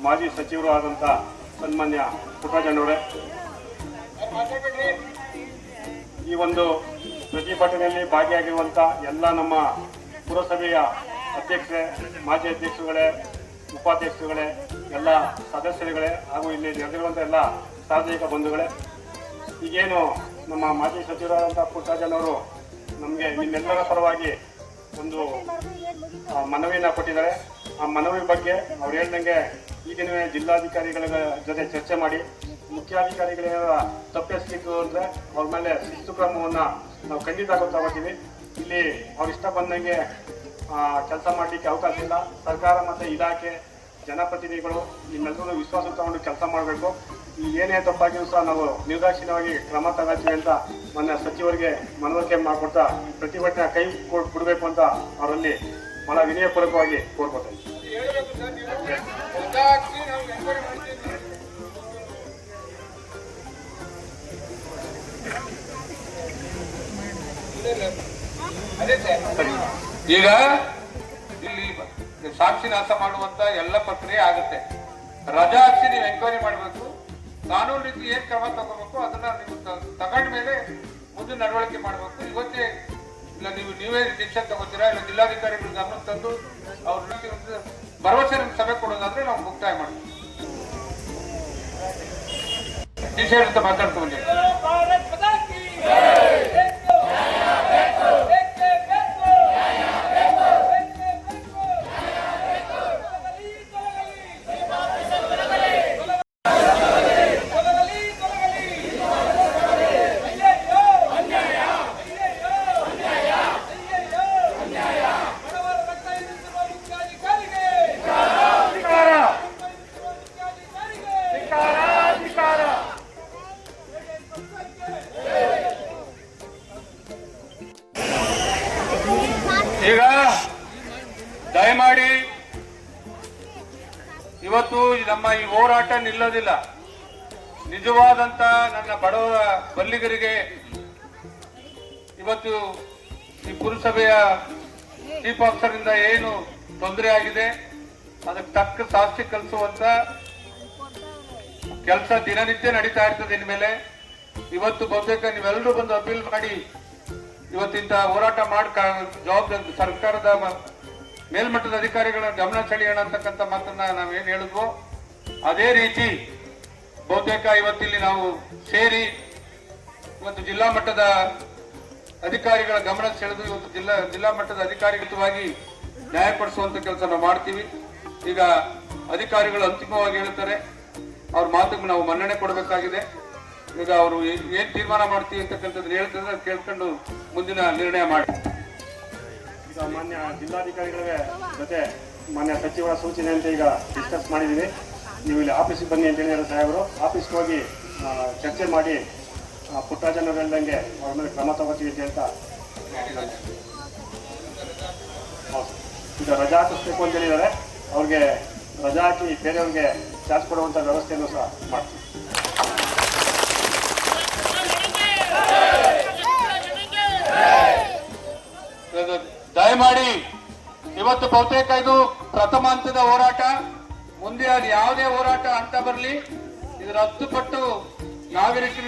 F: ಮಾಜಿ ಸಚಿವರು ಆದಂಥ ಸನ್ಮಾನ್ಯ ಪುಟ್ಟರಾಜಣ್ಣವರೇ, ಈ ಒಂದು ಪ್ರತಿಭಟನೆಯಲ್ಲಿ ಭಾಗಿಯಾಗಿರುವಂಥ ಎಲ್ಲ ನಮ್ಮ ಪುರಸಭೆಯ ಅಧ್ಯಕ್ಷರೇ, ಮಾಜಿ ಅಧ್ಯಕ್ಷರುಗಳೇ, ಉಪಾಧ್ಯಕ್ಷರುಗಳೇ, ಎಲ್ಲ ಸದಸ್ಯರುಗಳೇ ಹಾಗೂ ಇಲ್ಲಿ ನೆರೆದಿರುವಂಥ ಎಲ್ಲ ಸಾರ್ವಜನಿಕ ಬಂಧುಗಳೇ, ಈಗೇನು ನಮ್ಮ ಮಾಜಿ ಸಚಿವರಾದಂಥ ಪುಟ್ಟರಾಜಣ್ಣವರು ನಮಗೆ ನಿಮ್ಮೆಲ್ಲರ ಪರವಾಗಿ ಒಂದು ಮನವಿಯನ್ನು ಕೊಟ್ಟಿದ್ದಾರೆ. ಆ ಮನವಿ ಬಗ್ಗೆ ಅವ್ರು ಹೇಳ್ದಂಗೆ ಈ ದಿನವೇ ಜಿಲ್ಲಾಧಿಕಾರಿಗಳ ಜೊತೆ ಚರ್ಚೆ ಮಾಡಿ ಮುಖ್ಯಾಧಿಕಾರಿಗಳ ತಪ್ಪೆಸಲಿಕ್ಕೆ ಅಂದರೆ ಅವ್ರ ಮೇಲೆ ಶಿಸ್ತು ಕ್ರಮವನ್ನು ನಾವು ಖಂಡಿತ ಗೊತ್ತಾಗ್ತೀವಿ. ಇಲ್ಲಿ ಅವ್ರು ಇಷ್ಟ ಬಂದಂಗೆ ಕೆಲಸ ಮಾಡಲಿಕ್ಕೆ ಅವಕಾಶ ಇಲ್ಲ. ಸರ್ಕಾರ ಮತ್ತು ಇಲಾಖೆ ಜನಪ್ರತಿನಿಧಿಗಳು ನಿಮ್ಮೆಲ್ಲರೂ ವಿಶ್ವಾಸ ತಗೊಂಡು ಕೆಲಸ ಮಾಡಬೇಕು. ಈ ಏನೇ ತಪ್ಪಾಗಿಯೂ ಸಹ ನಾವು ನಿರ್ದಾಕ್ಷಿಣ್ಯವಾಗಿ ಕ್ರಮ ತಗೋತೀವಿ ಅಂತ ಮೊನ್ನೆ ಸಚಿವರಿಗೆ ಮನವರಿಕೆ ಮಾಡಿಕೊಡ್ತಾ ಪ್ರತಿಭಟನೆ ಕೈ ಬಿಡಬೇಕು ಅಂತ ಅವರಲ್ಲಿ ಬಹಳ ವಿನಯಪೂರ್ವಕವಾಗಿ ಕೋರ್ಕೊಳ್ತಾ ಇದ್ದೀವಿ.
E: ಈಗ ಇಲ್ಲಿ ಸಾಕ್ಷಿ ನಾಶ ಮಾಡುವಂತ ಎಲ್ಲ ಪ್ರಕ್ರಿಯೆ ಆಗುತ್ತೆ. ರಜಾ ಹಾಕಿ ನೀವು ಎಂಕ್ವೈರಿ ಮಾಡಬೇಕು, ಕಾನೂನು ರೀತಿ ಏನ್ ಕ್ರಮ ತಗೋಬೇಕು ಅದನ್ನ ನೀವು ತಗೊಂಡ ಮೇಲೆ ಮುಂದೆ ನಡವಳಿಕೆ ಮಾಡಬೇಕು. ಇವತ್ತೇ ಇಲ್ಲ ನೀವೇ ಡಿಸಿಷನ್ ತಗೋತೀರಾ, ಇಲ್ಲ ಜಿಲ್ಲಾಧಿಕಾರಿಗಳು ಗಮನ ತಂದು ಅವ್ರ ಭರವಸೆ ನಮ್ಗೆ ಸಭೆ ಕೊಡೋದಾದ್ರೆ ನಾವು ಮುಕ್ತಾಯ ಮಾಡ್ತೀವಿ. ವಿಷಯ ಅಂತ ಮಾತಾಡ್ಕೊಂಡು ಈಗ ದಯಮಾಡಿ ಇವತ್ತು ನಮ್ಮ ಈ ಹೋರಾಟ ನಿಲ್ಲೋದಿಲ್ಲ. ನಿಜವಾದಂತ ನನ್ನ ಬಡವರ ಬಲ್ಲಿಗರಿಗೆ ಇವತ್ತು ಈ ಪುರಸಭೆಯ ಚೀಫ್ ಆಫೀಸರ್ ಇಂದ ಏನು ತೊಂದರೆ ಆಗಿದೆ ಅದಕ್ಕೆ ತಕ್ಕ ಶಾಸ್ತಿ ಕಲಿಸುವಂತ ಕೆಲಸ ದಿನನಿತ್ಯ ನಡೀತಾ ಇರ್ತದೆ. ಇನ್ಮೇಲೆ ಇವತ್ತು ಬಹುತೇಕ ನೀವೆಲ್ಲರೂ ಬಂದು ಅಪೀಲ್ ಮಾಡಿ ಇವತ್ತಿಂದ ಹೋರಾಟ ಮಾಡಿ ಜವಾಬ್ದಾರಿ ಸರ್ಕಾರದ ಮೇಲ್ಮಟ್ಟದ ಅಧಿಕಾರಿಗಳ ಗಮನ ಸೆಳೆಯೋಣ ಅಂತಕ್ಕಂಥ ಮಾತನ್ನ ನಾವೇನ್ ಹೇಳಿದ್ವೋ ಅದೇ ರೀತಿ ಬಹುತೇಕ ಇವತ್ತಿಲ್ಲಿ ನಾವು ಸೇರಿ ಇವತ್ತು ಜಿಲ್ಲಾ ಮಟ್ಟದ ಅಧಿಕಾರಿಗಳ ಗಮನ ಸೆಳೆದು ಇವತ್ತು ಜಿಲ್ಲಾ ಮಟ್ಟದ ಅಧಿಕಾರಿಗತವಾಗಿ ನ್ಯಾಯಪಡಿಸುವಂತ ಕೆಲಸ ನಾವು ಮಾಡ್ತೀವಿ. ಈಗ ಅಧಿಕಾರಿಗಳು ಅಂತಿಮವಾಗಿ ಹೇಳ್ತಾರೆ, ಅವ್ರ ಮಾತಿಗೆ ನಾವು ಮನ್ನಣೆ ಕೊಡಬೇಕಾಗಿದೆ. ಈಗ ಅವರು ಏನ್ ತೀರ್ಮಾನ ಮಾಡ್ತೀವಿ ಅಂತಕ್ಕಂಥದ್ದು ಹೇಳ್ತಾರೆ, ಕೇಳ್ಕೊಂಡು ಮುಂದಿನ ನಿರ್ಣಯ ಮಾಡಿ.
F: ಈಗ ಮಾನ್ಯ ಜಿಲ್ಲಾಧಿಕಾರಿಗಳ ಜೊತೆ ಮಾನ್ಯ ಸಚಿವರ ಸೂಚನೆ ಅಂತ ಈಗ ಡಿಸ್ಕಸ್ ಮಾಡಿದ್ದೀವಿ. ನೀವು ಇಲ್ಲಿ ಆಫೀಸಿಗೆ ಬನ್ನಿ ಅಂತ ಹೇಳಿದ್ರೆ ಸಾಹೇಬರು ಆಫೀಸ್ಗೆ ಹೋಗಿ ಚರ್ಚೆ ಮಾಡಿ ಪುಟ್ಟರಾಜನವರು ಹೇಳ್ದಂಗೆ ಅವ್ರ ಮೇಲೆ ಕ್ರಮ ತಗೋತೀವಿ ಅಂತ ಹೇಳ್ತಾ ಈಗ ರಜಾ ಹಾಕಿಸ್ಬೇಕು ಅಂತ ಹೇಳಿದ್ದಾರೆ. ಅವ್ರಿಗೆ ರಜಾ ಹಾಕಿ ಬೇರೆಯವ್ರಿಗೆ ಚಾರ್ಜ್ ಕೊಡುವಂಥ ವ್ಯವಸ್ಥೆಯನ್ನು ಸಹ ಮಾಡ್ತೀವಿ.
E: ದಯಮಾಡಿ ಇವತ್ತು ಬಹುತೇಕ ಇದು ಪ್ರಥಮ ಹಂತದ ಹೋರಾಟ. ಮುಂದೆ ಅದು ಯಾವುದೇ ಹೋರಾಟ ಅಂತ ಬರಲಿ, ಇದರ 10 ಪಟ್ಟು ನಾಗರಿಕರಿಗೆ